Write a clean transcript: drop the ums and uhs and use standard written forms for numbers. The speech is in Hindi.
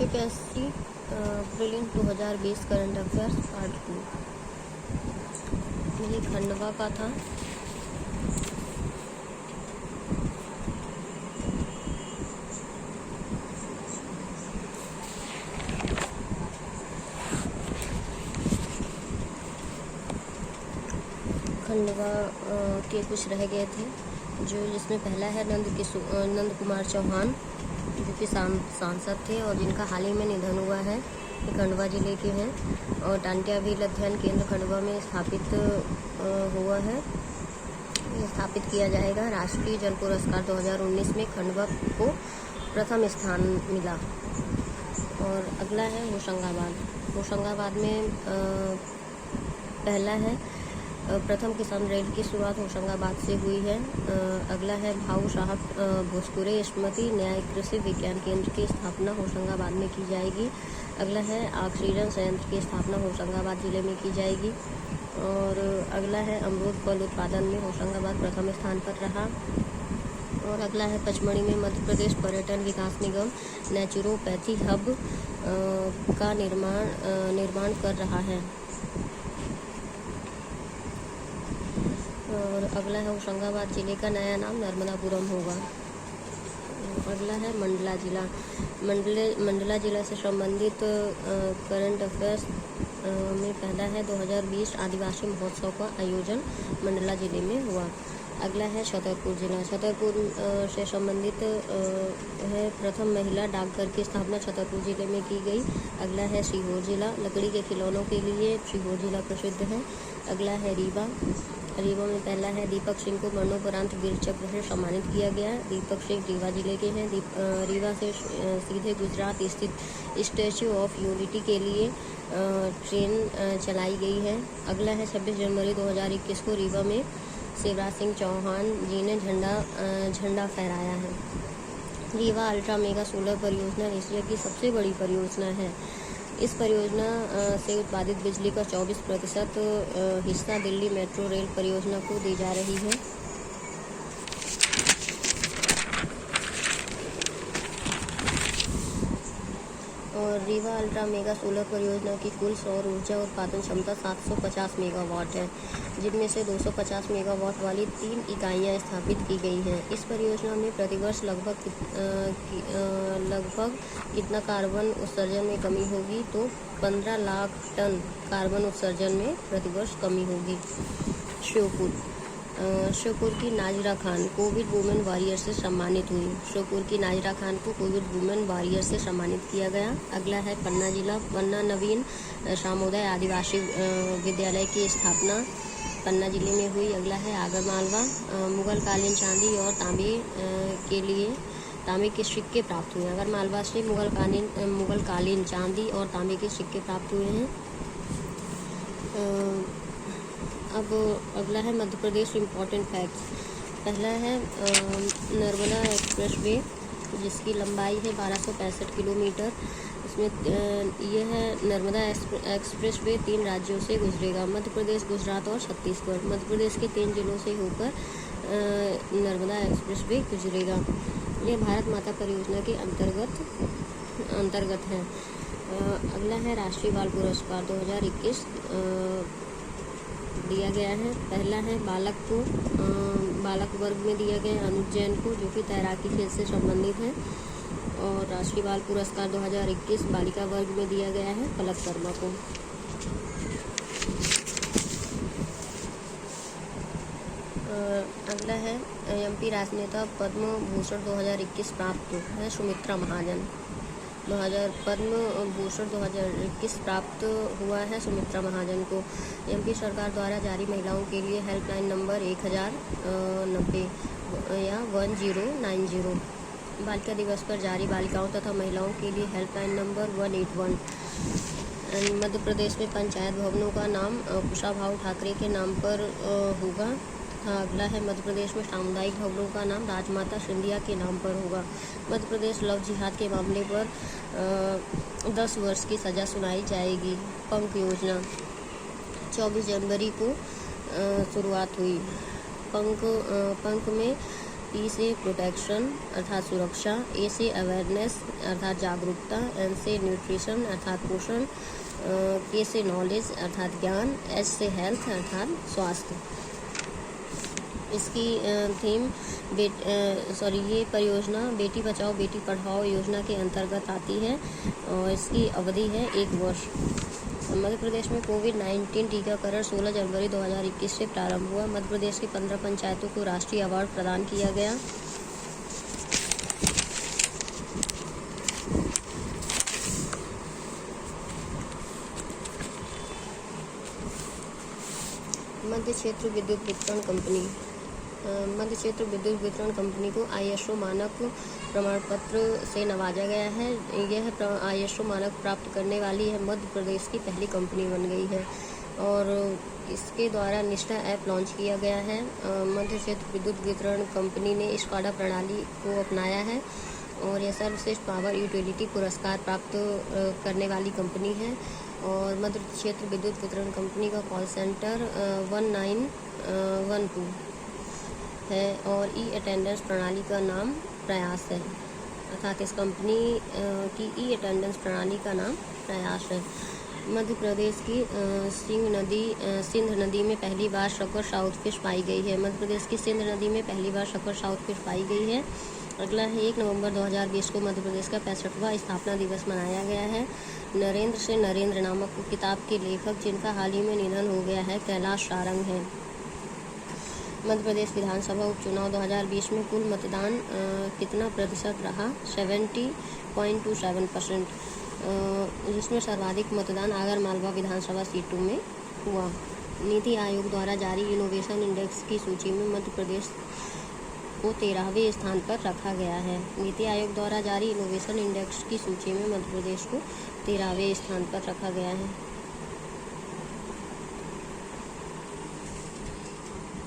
UPPSC prelims 2020 current affairs part 2। ये खंडवा का था। खंडवा के कुछ रह गए थे, जिसमें पहला है नंद कुमार चौहान, जो कि सांसद थे और जिनका हाल ही में निधन हुआ है। ये खंडवा जिले के हैं और टांट्याभील अध्ययन केंद्र खंडवा में स्थापित हुआ है। ये स्थापित किया जाएगा। राष्ट्रीय जल पुरस्कार 2019 में खंडवा को प्रथम स्थान मिला। और अगला है होशंगाबाद में पहला है प्रथम किसान रेल की शुरुआत होशंगाबाद से हुई है। अगला है भाऊ साहब भोजपुरे स्मृति न्याय कृषि विज्ञान केंद्र की स्थापना होशंगाबाद में की जाएगी। अगला है ऑक्सीजन संयंत्र की स्थापना होशंगाबाद जिले में की जाएगी। और अगला है अमरूद फल उत्पादन में होशंगाबाद प्रथम स्थान पर रहा। और अगला है पचमढ़ी में मध्य प्रदेश पर्यटन विकास निगम नेचुरोपैथी हब का निर्माण कर रहा है। और अगला है होशंगाबाद जिले का नया नाम नर्मदापुरम होगा। अगला है मंडला जिला से संबंधित करंट अफेयर्स में पहला है 2020 आदिवासी महोत्सव का आयोजन मंडला जिले में हुआ। अगला है छतरपुर से संबंधित है प्रथम महिला डाकघर की स्थापना छतरपुर जिले में की गई। अगला है सीहोर जिला, लकड़ी के खिलौनों के लिए सीहोर जिला प्रसिद्ध है। अगला है रीवा में पहला है दीपक सिंह को मरणोपरांत वीर चक्र से सम्मानित किया गया। दीपक सिंह रीवा जिले के हैं। रीवा से सीधे गुजरात स्थित स्टैच्यू ऑफ यूनिटी के लिए ट्रेन चलाई गई है। अगला है 26 जनवरी 2021 को रीवा में शिवराज सिंह चौहान जी ने झंडा फहराया है। रीवा अल्ट्रा मेगा सोलर परियोजना एशिया की सबसे बड़ी परियोजना है। इस परियोजना से उत्पादित बिजली का 24% हिस्सा दिल्ली मेट्रो रेल परियोजना को दी जा रही है। और रीवा अल्ट्रा मेगा सोलर परियोजना की कुल सौर ऊर्जा उत्पादन क्षमता 750 मेगावाट है, जिनमें से 250 मेगावाट वाली 3 इकाइयाँ स्थापित की गई हैं। इस परियोजना में प्रतिवर्ष लगभग कितना कार्बन उत्सर्जन में कमी होगी, तो 15 लाख टन कार्बन उत्सर्जन में प्रतिवर्ष कमी होगी। श्योपुर की Nazira Khan Covid women warrior से सम्मानित हुई। श्योपुर की नाजिरा खान को कोविड वुमेन वॉरियर से सम्मानित किया गया। अगला है पन्ना जिला। पन्ना नवीन सामुदाय आदिवासी विद्यालय की स्थापना पन्ना जिले में हुई। अगला है आगरमालवा। मुगल कालीन चांदी और तांबे के सिक्के प्राप्त हुए। आगरमालवा से मुगल कालीन चांदी और तांबे के सिक्के प्राप्त हुए हैं। अब अगला है मध्य प्रदेश इम्पॉर्टेंट फैक्ट्स। पहला है नर्मदा एक्सप्रेसवे, जिसकी लंबाई है 1265 किलोमीटर। इसमें यह है नर्मदा एक्सप्रेसवे 3 राज्यों से गुजरेगा, मध्य प्रदेश, गुजरात और छत्तीसगढ़। मध्य प्रदेश के 3 जिलों से होकर नर्मदा एक्सप्रेसवे गुजरेगा। ये भारत माता परियोजना के अंतर्गत है। अगला है राष्ट्रीय बाल पुरस्कार 2021 दिया गया है। पहला है बालक वर्ग में दिया गया अनुज जैन को, जो कि तैराकी खेल से संबंधित है। और राष्ट्रीय बाल पुरस्कार 2021 बालिका वर्ग में दिया गया है पलक शर्मा को। अगला है एमपी राजनेता पद्म भूषण 2021 प्राप्त है सुमित्रा महाजन। पद्म भूषण 2021 प्राप्त हुआ है सुमित्रा महाजन को। एमपी सरकार द्वारा जारी महिलाओं के लिए हेल्पलाइन नंबर 1090 या 1090। बालिका दिवस पर जारी बालिकाओं तथा महिलाओं के लिए हेल्पलाइन नंबर 181। मध्य प्रदेश में पंचायत भवनों का नाम कुशाभाऊ ठाकरे के नाम पर होगा। अगला है मध्य प्रदेश में सामुदायिक भवनों का नाम राजमाता सिंधिया के नाम पर होगा। मध्य प्रदेश लव जिहाद के मामले पर 10 वर्ष की सज़ा सुनाई जाएगी। पंख योजना 24 जनवरी को शुरुआत हुई। पंख में P से प्रोटेक्शन अर्थात सुरक्षा, A से अवेयरनेस अर्थात जागरूकता, N से न्यूट्रिशन अर्थात पोषण, K से नॉलेज अर्थात ज्ञान, S से हेल्थ अर्थात स्वास्थ्य। इसकी थीम ये परियोजना बेटी बचाओ बेटी पढ़ाओ योजना के अंतर्गत आती है और इसकी अवधि है 1 वर्ष। मध्य प्रदेश में कोविड-19 टीकाकरण 16 जनवरी 2021 से प्रारंभ हुआ। मध्य प्रदेश की 15 पंचायतों को राष्ट्रीय अवार्ड प्रदान किया गया। मध्य क्षेत्र विद्युत वितरण कंपनी मध्य क्षेत्र विद्युत वितरण कंपनी को ISO मानक प्रमाण पत्र से नवाजा गया है। यह ISO मानक प्राप्त करने वाली है मध्य प्रदेश की पहली कंपनी बन गई है और इसके द्वारा निष्ठा ऐप लॉन्च किया गया है। मध्य क्षेत्र विद्युत वितरण कंपनी ने स्काडा प्रणाली को अपनाया है और यह सर्वश्रेष्ठ पावर यूटिलिटी पुरस्कार प्राप्त करने वाली कंपनी है। और मध्य क्षेत्र विद्युत वितरण कंपनी का कॉल सेंटर 1912 है और ई अटेंडेंस प्रणाली का नाम प्रयास है, अर्थात इस कंपनी की ई अटेंडेंस प्रणाली का नाम प्रयास है। मध्य प्रदेश की सिंध नदी में पहली बार शक्कर साउथ फिश पाई गई है। मध्य प्रदेश की सिंध नदी में पहली बार शक्कर साउथ फिश पाई गई है। अगला है 1 नवंबर 2020 को मध्य प्रदेश का 65वां स्थापना दिवस मनाया गया है। नरेंद्र से नरेंद्र नामक किताब के लेखक जिनका हाल ही में निधन हो गया है कैलाश सारंग है। मध्य प्रदेश विधानसभा उपचुनाव 2020 में कुल मतदान कितना प्रतिशत रहा? 70.27%, जिसमें सर्वाधिक मतदान आगर मालवा विधानसभा सीटों में हुआ। नीति आयोग द्वारा जारी इनोवेशन इंडेक्स की सूची में मध्य प्रदेश को 13वें स्थान पर रखा गया है। नीति आयोग द्वारा जारी इनोवेशन इंडेक्स की सूची में मध्य प्रदेश को 13वें स्थान पर रखा गया है।